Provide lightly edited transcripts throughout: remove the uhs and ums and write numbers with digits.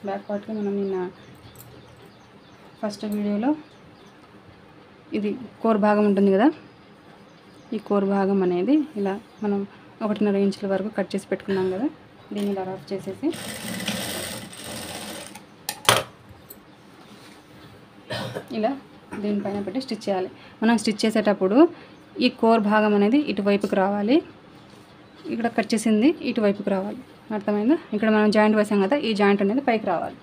Back పార్ట్కి మనం నిన్న ఫస్ట్ వీడియోలో ఇది కోర్ భాగం ఉంటుంది కదా, ఈ కోర్ భాగం అనేది ఇలా మనం 1.5 ఇంచుల వరకు కట్ చేసి పెట్టుకున్నాం కదా, దీన్ని ఇలా రఫ్ చేసేసి ఇలా దీనిపైన పెట్టి స్టిచ్ చేయాలి. మనం స్టిచ్ చేసేటప్పుడు ఈ కోర్ భాగం అనేది ఇటువైపుకి రావాలి, ఇక్కడ కట్ చేసింది ఇటువైపుకి రావాలి. అర్థమైందా? ఇక్కడ మనం జాయింట్ వేసాం కదా, ఈ జాయింట్ అనేది పైకి రావాలి.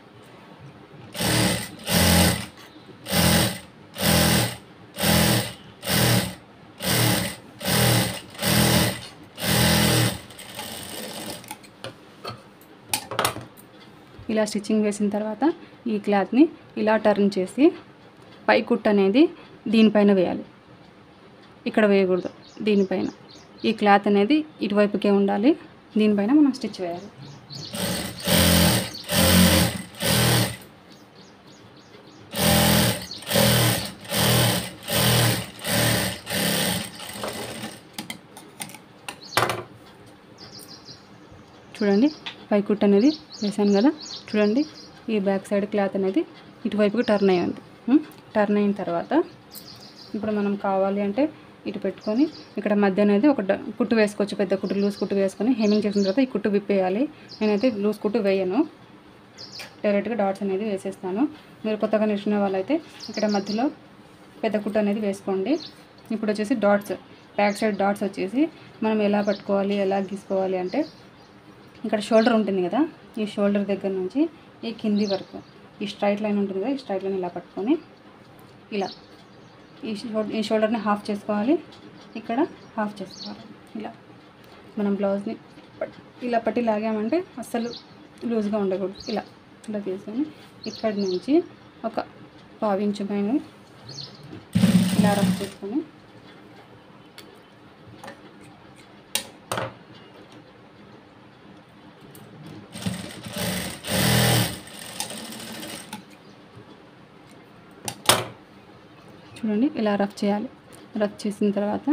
ఇలా స్టిచ్చింగ్ వేసిన తర్వాత ఈ క్లాత్ని ఇలా టర్న్ చేసి పై కుట్ అనేది దీనిపైన వేయాలి, ఇక్కడ వేయకూడదు. దీనిపైన ఈ క్లాత్ అనేది ఇటువైపుకే ఉండాలి, దీనిపైన మనం స్టిచ్ వేయాలి. చూడండి, పై కుట్ అనేది వేసాను కదా, చూడండి ఈ బ్యాక్ సైడ్ క్లాత్ అనేది ఇటువైపుకి టర్న్ అయ్యింది. టర్న్ అయిన తర్వాత ఇప్పుడు మనం కావాలి అంటే ఇటు పెట్టుకొని ఇక్కడ మధ్య అనేది ఒక కుట్టు వేసుకోవచ్చు, పెద్ద కుట్టు లూజ్ కుట్టు వేసుకొని హెమ్మింగ్ చేసిన తర్వాత ఈ కుట్టు విప్పేయాలి. నేనైతే లూజ్ కుట్టు వేయను, డైరెక్ట్గా డాట్స్ అనేది వేసేస్తాను. మీరు కొత్తగా నేర్చుకునే వాళ్ళైతే ఇక్కడ మధ్యలో పెద్ద కుట్టు అనేది వేసుకోండి. ఇప్పుడు వచ్చేసి డాట్స్, బ్యాక్ సైడ్ డాట్స్ వచ్చేసి మనం ఎలా పట్టుకోవాలి, ఎలా గీసుకోవాలి అంటే ఇక్కడ షోల్డర్ ఉంటుంది కదా, ఈ షోల్డర్ దగ్గర నుంచి ఈ కింది వరకు ఈ స్ట్రైట్ లైన్ ఉంటుంది కదా, ఈ స్ట్రైట్ లైన్ ఇలా పట్టుకొని ఇలా ఈ షోల్డర్ని హాఫ్ చేసుకోవాలి, ఇక్కడ హాఫ్ చేసుకోవాలి. ఇలా మనం బ్లౌజ్ని ఇలా పట్టి లాగామంటే అస్సలు లూజ్గా ఉండకూడదు. ఇలా ఇలా తీసుకొని ఇక్కడి నుంచి ఒక 1/2 ఇంచు పైన ఇలా రఫ్ చేసుకొని చూడండి ఇలా రఫ్ చేయాలి. రఫ్ చేసిన తర్వాత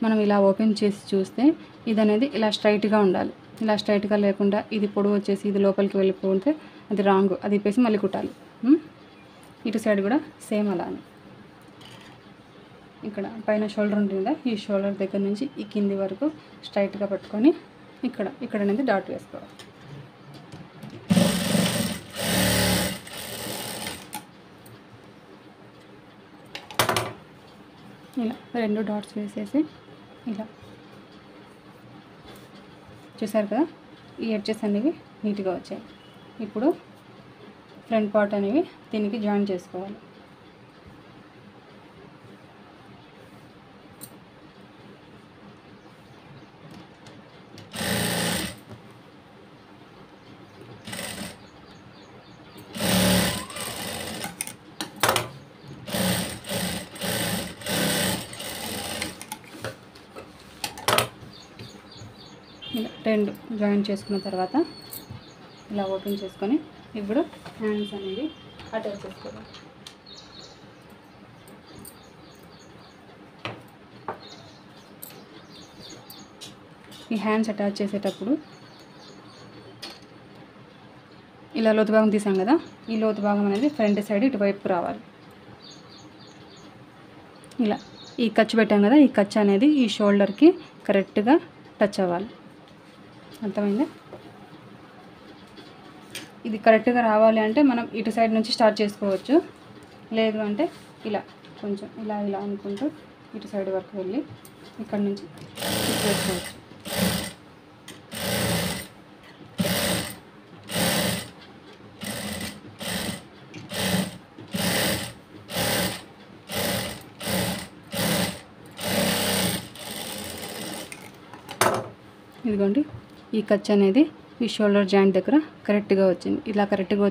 మనం ఇలా ఓపెన్ చేసి చూస్తే ఇది అనేది ఇలా స్ట్రైట్గా ఉండాలి. ఇలా స్ట్రైట్గా లేకుండా ఇది పొడవు వచ్చేసి ఇది లోపలికి వెళ్ళిపోతే అది రాంగ్, అది ఇప్పేసి మళ్ళీ కుట్టాలి. ఇటు సైడ్ కూడా సేమ్ అలానే ఇక్కడ పైన షోల్డర్ ఉంటుంది కదా, ఈ షోల్డర్ దగ్గర నుంచి ఈ కింది వరకు స్ట్రైట్గా పట్టుకొని ఇక్కడ అనేది డాట్ వేసుకోవాలి. ఇలా 2 డాట్స్ వేసేసి ఇలా చూసారు కదా, ఈ ఎడ్జెస్ అనేవి నీట్గా వచ్చాయి. ఇప్పుడు ఫ్రంట్ పార్ట్ అనేవి దీనికి జాయిన్ చేసుకోవాలి. ఇలా 2 జాయిన్ చేసుకున్న తర్వాత ఇలా ఓపెన్ చేసుకొని ఇప్పుడు హ్యాండ్స్ అనేవి అటాచ్ చేసుకోవాలి. ఈ హ్యాండ్స్ అటాచ్ చేసేటప్పుడు ఇలా లోతు భాగం తీసాం కదా, ఈ లోతు భాగం అనేది ఫ్రంట్ సైడ్ ఇటువైపు రావాలి. ఇలా ఈ ఖర్చు పెట్టాం కదా, ఈ ఖర్చు అనేది ఈ షోల్డర్కి కరెక్ట్గా టచ్ అవ్వాలి. అర్థమైందా? ఇది కరెక్ట్గా రావాలి అంటే మనం ఇటు సైడ్ నుంచి స్టార్ట్ చేసుకోవచ్చు, లేదు అంటే ఇలా కొంచెం ఇలా అనుకుంటూ ఇటు సైడ్ వరకు వెళ్ళి ఇక్కడ నుంచి చేసుకోవచ్చు. ఇదిగోండి, ఈ ఖర్చు అనేది ఈ షోల్డర్ జాయింట్ దగ్గర కరెక్ట్గా వచ్చింది. ఇలా కరెక్ట్గా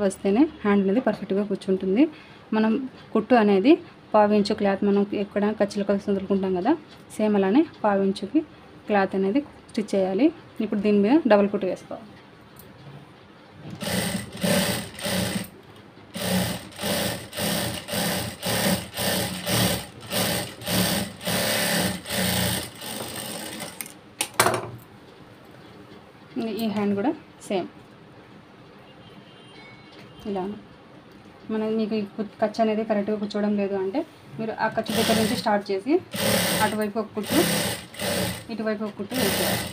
వస్తేనే హ్యాండ్ అనేది పర్ఫెక్ట్గా కూర్చుంటుంది. మనం కుట్టు అనేది 1/2 ఇంచు క్లాత్ మనం ఎక్కడ ఖర్చులు కలిసి వదులుకుంటాం కదా, సేమ్ అలానే 1/2 ఇంచుకి క్లాత్ అనేది స్టిచ్ చేయాలి. ఇప్పుడు దీని మీద డబుల్ కుట్టు వేసుకోవాలి. ఈ హ్యాండ్ కూడా సేమ్ ఇలా మీకు ఖర్చు అనేది కరెక్ట్గా కూర్చోవడం లేదు అంటే మీరు ఆ ఖర్చు దగ్గర నుంచి స్టార్ట్ చేసి అటువైపు ఒక కుట్టు ఇటువైపు ఒక కుట్టు వేసేయాలి.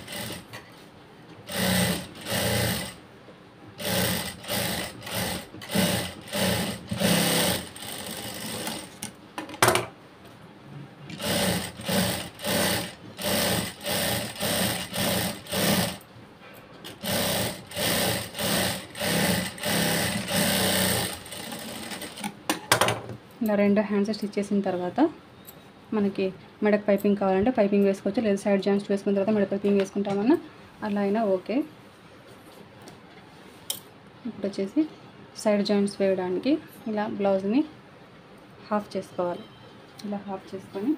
ఇలా 2 హ్యాండ్స్ స్టిచ్ చేసిన తర్వాత మనకి మెడక్ పైపింగ్ కావాలంటే పైపింగ్ వేసుకోవచ్చు, లేదా సైడ్ జాయింట్స్ వేసుకున్న తర్వాత మెడ పైపింగ్ వేసుకుంటామన్నా అలా అయినా ఓకే. ఇప్పుడు వచ్చేసి సైడ్ జాయింట్స్ వేయడానికి ఇలా బ్లౌజ్ని హాఫ్ చేసుకోవాలి. ఇలా హాఫ్ చేసుకొని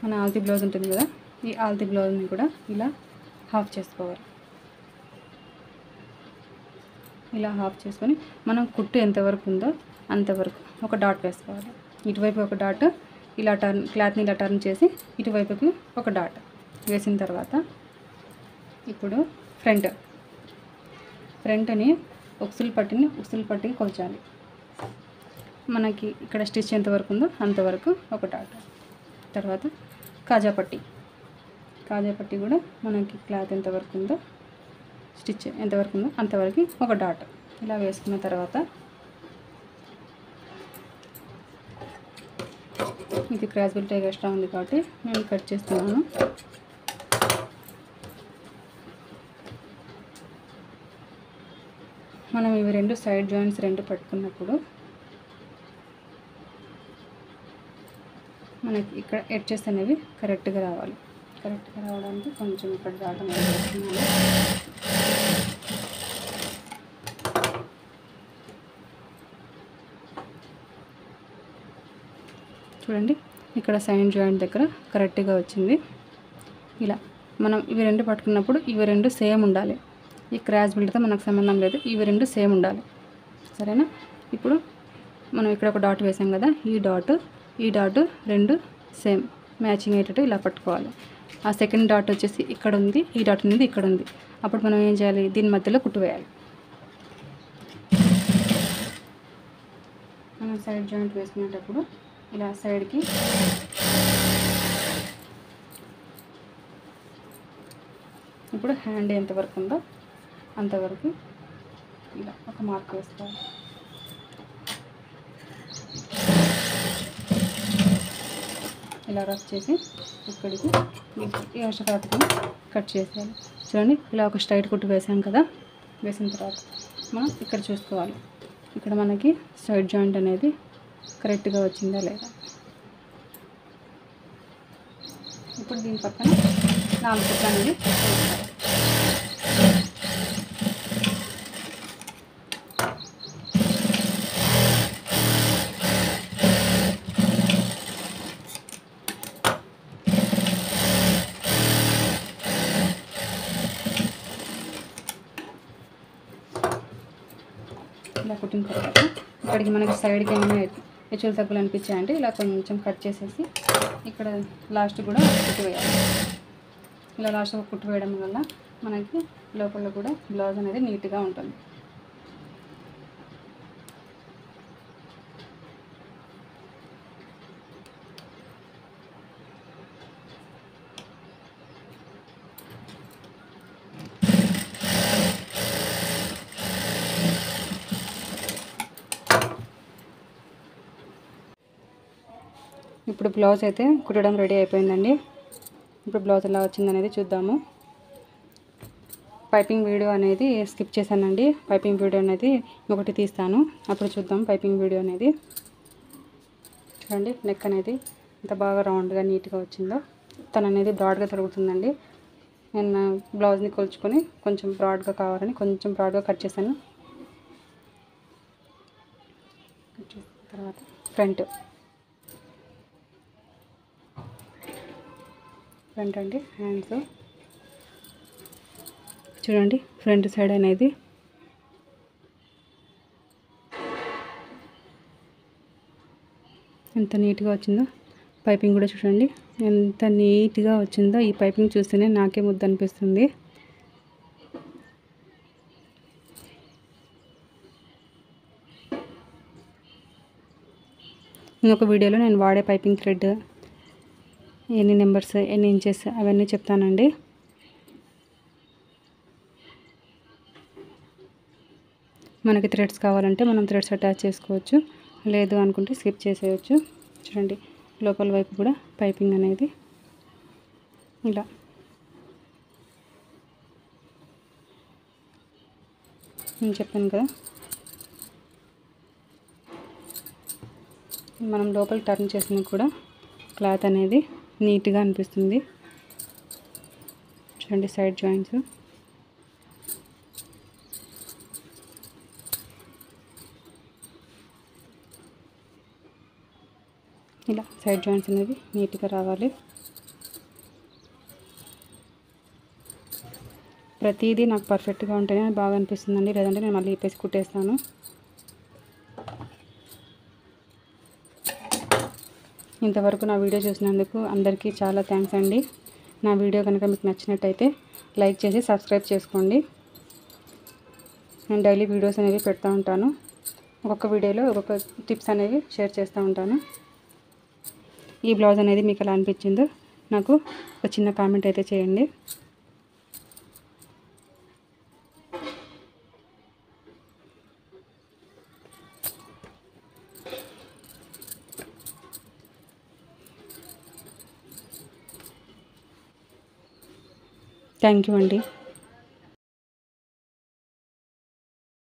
మన ఆల్తీ బ్లౌజ్ ఉంటుంది కదా, ఈ ఆల్తీ బ్లౌజ్ని కూడా ఇలా హాఫ్ చేసుకోవాలి. ఇలా హాఫ్ చేసుకొని మనం కుట్టు ఎంతవరకు ఉందో అంతవరకు ఒక డాట్ వేసుకోవాలి. ఇటువైపు ఒక డాట్, ఇలా క్లాత్ని ఇలా టర్న్ చేసి ఇటువైపుకి ఒక డాట్ వేసిన తర్వాత ఇప్పుడు ఫ్రంట్ని ఉక్సులు పట్టికి కొల్చాలి. మనకి ఇక్కడ స్టిచ్ ఎంతవరకు ఉందో అంతవరకు ఒక డాట్. తర్వాత కాజా పట్టి కూడా మనకి క్లాత్ ఎంతవరకు ఉందో స్టిచ్ ఎంతవరకు ఉందో అంతవరకు ఒక డాట్ ఇలా వేసుకున్న తర్వాత ఇది క్రాస్ బెల్ట్ ఎక్స్ట్రా ఉంది కాబట్టి నేను కట్ చేస్తున్నాను. మనం ఇవి 2 సైడ్ జాయింట్స్ 2 పట్టుకున్నప్పుడు మనకి ఇక్కడ ఎడ్జెస్ అనేవి కరెక్ట్గా రావాలి. కరెక్ట్గా రావడానికి కొంచెం ఇక్కడ దాటం వేస్తున్నాను. చూడండి, ఇక్కడ సైడ్ జాయింట్ దగ్గర కరెక్ట్గా వచ్చింది. ఇలా మనం ఇవి 2 పట్టుకున్నప్పుడు ఇవి 2 సేమ్ ఉండాలి. ఈ క్రాస్ బిల్డ్తో మనకు సంబంధం లేదు, ఇవి 2 సేమ్ ఉండాలి. సరేనా? ఇప్పుడు మనం ఇక్కడ ఒక డాట్ వేసాం కదా, ఈ డాట్ 2 సేమ్ మ్యాచింగ్ అయ్యేటట్టు ఇలా పట్టుకోవాలి. ఆ సెకండ్ డాట్ వచ్చేసి ఇక్కడ ఉంది, ఈ డాట్ అనేది ఇక్కడ ఉంది. అప్పుడు మనం ఏం చేయాలి, దీని మధ్యలో కుట్టు వేయాలి. మనం సైడ్ జాయింట్ వేసుకునేటప్పుడు ఇలా సైడ్కి ఇప్పుడు హ్యాండ్ ఎంతవరకు ఉందో అంతవరకు ఇలా ఒక మార్క్ వేసుకోవాలి. ఇలా రఫ్ చేసి ఇక్కడికి ఈ అక్షరాతని కట్ చేసేయాలి. చూడండి, ఇలా ఒక స్ట్రైట్ కుట్టు వేసాం కదా, వేసిన తర్వాత మనం ఇక్కడ చూసుకోవాలి. ఇక్కడ మనకి సైడ్ జాయింట్ అనేది కరెక్ట్గా వచ్చిందా లేదా. ఇప్పుడు దీని పక్కన 4 కుట్లు అనేది వేసుకోవాలి. ఇలా కుట్టిన తర్వాత ఇక్కడికి మనకి సైడ్కి ఏమైనా హెచ్చులు తగ్గులు అనిపించాయంటే ఇలా కొంచెం కట్ చేసేసి ఇక్కడ లాస్ట్ కూడా కుట్టు వేయాలి. ఇలా లాస్ట్ కుట్టు వేయడం వల్ల మనకి లోపల కూడా బ్లౌజ్ అనేది నీట్గా ఉంటుంది. ఇప్పుడు బ్లౌజ్ అయితే కుట్టడం రెడీ అయిపోయిందండి. ఇప్పుడు బ్లౌజ్ ఎలా వచ్చిందనేది చూద్దాము. పైపింగ్ వీడియో అనేది స్కిప్ చేశానండి. పైపింగ్ వీడియో అనేది ఒకటి తీస్తాను, అప్పుడు చూద్దాం పైపింగ్ వీడియో అనేది. చూడండి, నెక్ అనేది ఎంత బాగా రౌండ్గా నీట్గా వచ్చిందో. తను అనేది బ్రాడ్గా తరుగుతుందండి. నేను బ్లౌజ్ని కొలుచుకొని కొంచెం బ్రాడ్గా కావాలని కొంచెం బ్రాడ్గా కట్ చేశాను. కట్ చేసిన తర్వాత ఫ్రంట్ అండి, హ్యాండ్స్ చూడండి, ఫ్రంట్ సైడ్ అనేది ఎంత నీట్గా వచ్చిందో. పైపింగ్ కూడా చూడండి ఎంత నీట్గా వచ్చిందో. ఈ పైపింగ్ చూస్తేనే నాకే ముద్ద అనిపిస్తుంది. ఇంకొక వీడియోలో నేను వాడే పైపింగ్ థ్రెడ్ ఎన్ని నెంబర్స్, ఎన్ని ఇంచెస్ అవన్నీ చెప్తానండి. మనకి థ్రెడ్స్ కావాలంటే మనం థ్రెడ్స్ అటాచ్ చేసుకోవచ్చు, లేదు అనుకుంటే స్కిప్ చేసేయచ్చు. చూడండి లోపల వైపు కూడా పైపింగ్ అనేది ఇలా నేను చెప్పాను కదా, మనం లోపల టర్న్ చేసినా కూడా క్లాత్ అనేది నీట్గా అనిపిస్తుంది. చూడండి సైడ్ జాయింట్స్ ఇలా సైడ్ జాయింట్స్ అనేది నీట్గా రావాలి. ప్రతిదీ నాకు పర్ఫెక్ట్గా ఉంటేనే బాగా అనిపిస్తుందండి, లేదంటే నేను మళ్ళీ ఇప్పేసి కుట్టేస్తాను. ఇంతవరకు నా వీడియో చూసినందుకు అందరికీ చాలా థ్యాంక్స్ అండి. నా వీడియో కనుక మీకు నచ్చినట్టయితే లైక్ చేసి సబ్స్క్రైబ్ చేసుకోండి. నేను డైలీ వీడియోస్ అనేవి పెడతా ఉంటాను. ఒక్కొక్క వీడియోలో ఒక్కొక్క టిప్స్ అనేవి షేర్ చేస్తూ ఉంటాను. ఈ బ్లౌజ్ అనేది మీకు ఎలా అనిపించిందో నాకు ఒక చిన్న కామెంట్ అయితే చేయండి. థ్యాంక్ యూ అండి.